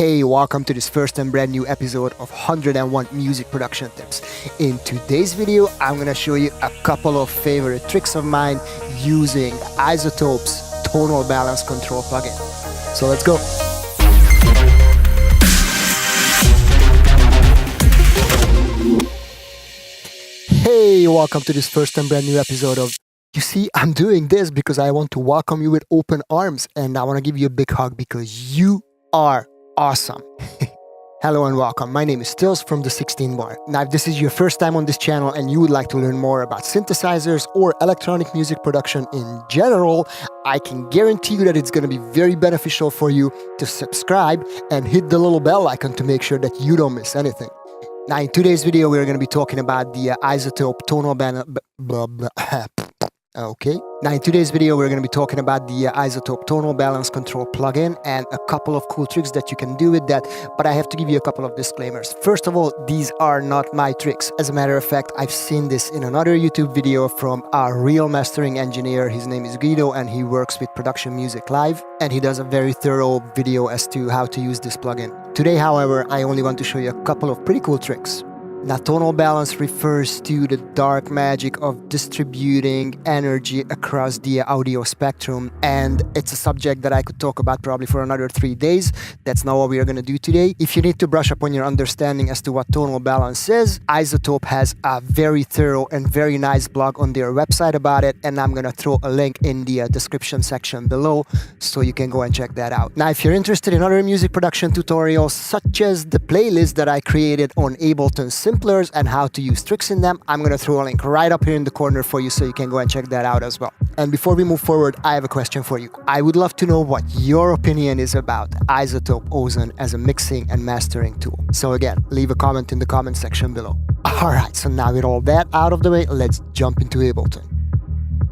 Hey, welcome to this first and brand new episode of 101 Music Production Tips. In today's video, I'm gonna show you a couple of favorite tricks of mine using iZotope's Tonal Balance Control plugin. So let's go. Hey, welcome to this first and brand new episode of You see, I'm doing this because I want to welcome you with open arms and I want to give you a big hug because you are awesome. Hello and welcome. My name is Stills from the 16 Bar. Now, if this is your first time on this channel and you would like to learn more about synthesizers or electronic music production in general, I can guarantee you that it's going to be very beneficial for you to subscribe and hit the little bell icon to make sure that you don't miss anything. Now, in today's video, we're going to be talking about the iZotope Tonal Balance. Okay. Now, in today's video, we're going to be talking about the iZotope Tonal Balance Control plugin and a couple of cool tricks that you can do with that. But I have to give you a couple of disclaimers. First of all, these are not my tricks. As a matter of fact, I've seen this in another YouTube video from a real mastering engineer. His name is Guido and he works with Production Music Live. And he does a very thorough video as to how to use this plugin. Today, however, I only want to show you a couple of pretty cool tricks. Now, tonal balance refers to the dark magic of distributing energy across the audio spectrum, and it's a subject that I could talk about probably for another 3 days. That's not what we are going to do today. If you need to brush up on your understanding as to what tonal balance is, iZotope has a very thorough and very nice blog on their website about it, and I'm going to throw a link in the description section below so you can go and check that out. Now, if you're interested in other music production tutorials, such as the playlist that I created on Ableton Simplers and how to use tricks in them, I'm going to throw a link right up here in the corner for you so you can go and check that out as well. And before we move forward, I have a question for you. I would love to know what your opinion is about iZotope Ozone as a mixing and mastering tool. So again, leave a comment in the comment section below. Alright, so now with all that out of the way, let's jump into Ableton.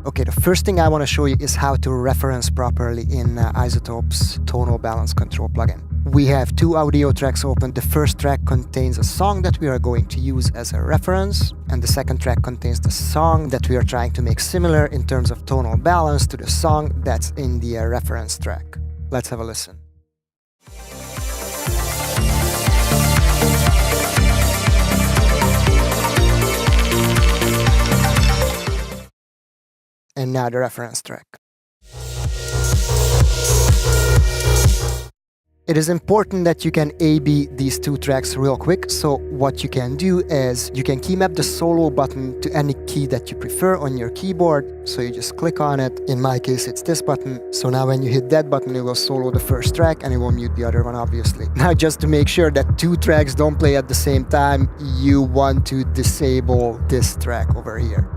Okay, the first thing I want to show you is how to reference properly in iZotope's Tonal Balance Control plugin. We have two audio tracks open. The first track contains a song that we are going to use as a reference, and the second track contains the song that we are trying to make similar in terms of tonal balance to the song that's in the reference track. Let's have a listen. And now the reference track. It is important that you can A/B these two tracks real quick, so what you can do is you can key map the solo button to any key that you prefer on your keyboard, so you just click on it. In my case, it's this button, so now when you hit that button, it will solo the first track and it will mute the other one, obviously. Now, just to make sure that two tracks don't play at the same time, you want to disable this track over here.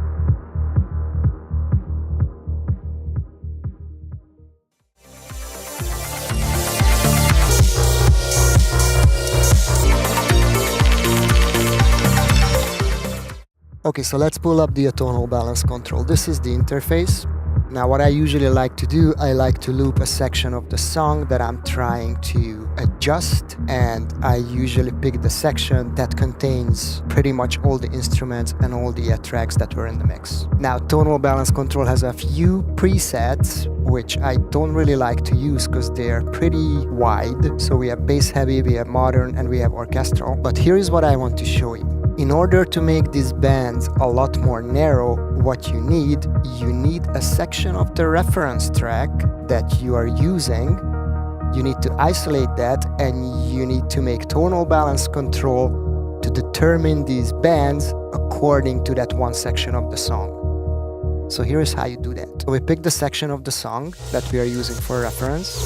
Okay, so let's pull up the tonal balance control. This is the interface. Now, what I usually like to do, I like to loop a section of the song that I'm trying to adjust, and I usually pick the section that contains pretty much all the instruments and all the tracks that were in the mix. Now, tonal balance control has a few presets, which I don't really like to use because they are pretty wide. So we have bass heavy, we have modern, and we have orchestral. But here is what I want to show you. In order to make these bands a lot more narrow, what you need a section of the reference track that you are using. You need to isolate that, and you need to make tonal balance control to determine these bands according to that one section of the song. So here is how you do that. So we pick the section of the song that we are using for reference.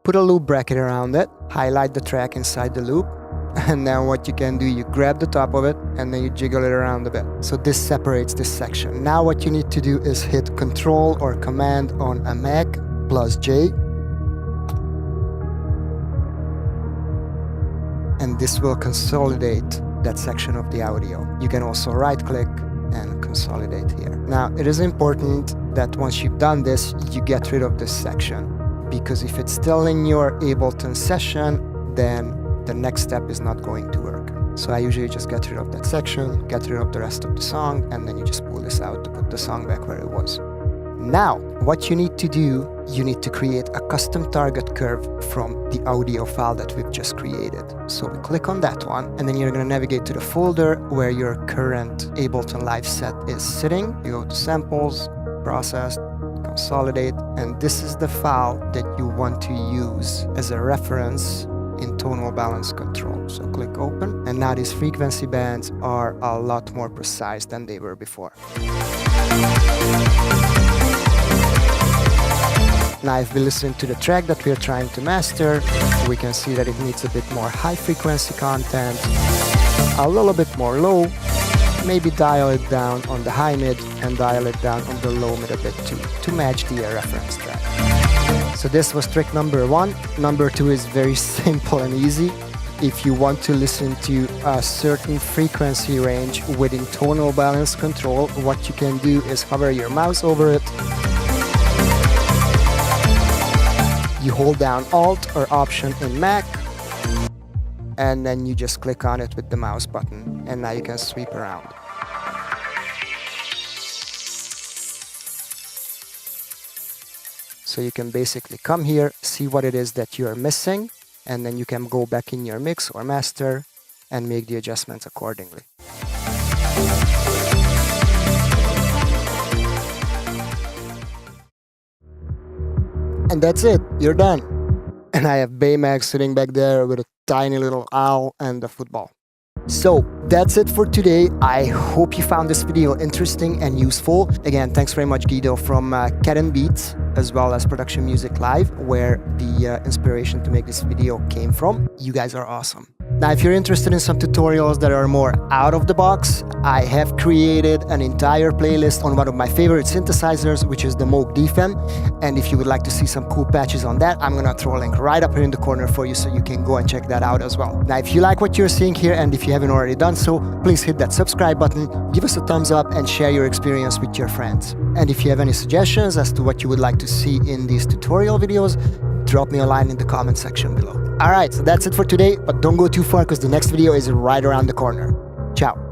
Put a loop bracket around it, highlight the track inside the loop, and then what you can do, you grab the top of it and then you jiggle it around a bit. So this separates this section. Now what you need to do is hit Control or Command on a Mac plus J. And this will consolidate that section of the audio. You can also right click and consolidate here. Now it is important that once you've done this, you get rid of this section. Because if it's still in your Ableton session, then the next step is not going to work. So I usually just get rid of that section, get rid of the rest of the song, and then you just pull this out to put the song back where it was. Now, what you need to do, you need to create a custom target curve from the audio file that we've just created. So we click on that one, and then you're going to navigate to the folder where your current Ableton Live set is sitting. You go to Samples, Process, Consolidate, and this is the file that you want to use as a reference in tonal balance control. So click open, and now these frequency bands are a lot more precise than they were before. Now if we listen to the track that we are trying to master, we can see that it needs a bit more high frequency content, a little bit more low, maybe dial it down on the high mid and dial it down on the low mid a bit too, to match the reference track. So this was trick number 1. Number 2 is very simple and easy. If you want to listen to a certain frequency range within tonal balance control, what you can do is hover your mouse over it. You hold down Alt or Option in Mac, and then you just click on it with the mouse button, and now you can sweep around. So you can basically come here, see what it is that you're missing, and then you can go back in your mix or master and make the adjustments accordingly. And that's it, you're done. And I have Baymax sitting back there with a tiny little owl and a football. So that's it for today. I hope you found this video interesting and useful. Again, thanks very much, Guido from Cat and Beats, as well as Production Music Live, where the inspiration to make this video came from. You guys are awesome. Now, if you're interested in some tutorials that are more out of the box, I have created an entire playlist on one of my favorite synthesizers, which is the Moog DFEM. And if you would like to see some cool patches on that, I'm gonna throw a link right up here in the corner for you so you can go and check that out as well. Now, if you like what you're seeing here, and if you haven't already done so, please hit that subscribe button, give us a thumbs up, and share your experience with your friends. And if you have any suggestions as to what you would like to see in these tutorial videos, drop me a line in the comment section below. Alright, so that's it for today, but don't go too far because the next video is right around the corner. Ciao.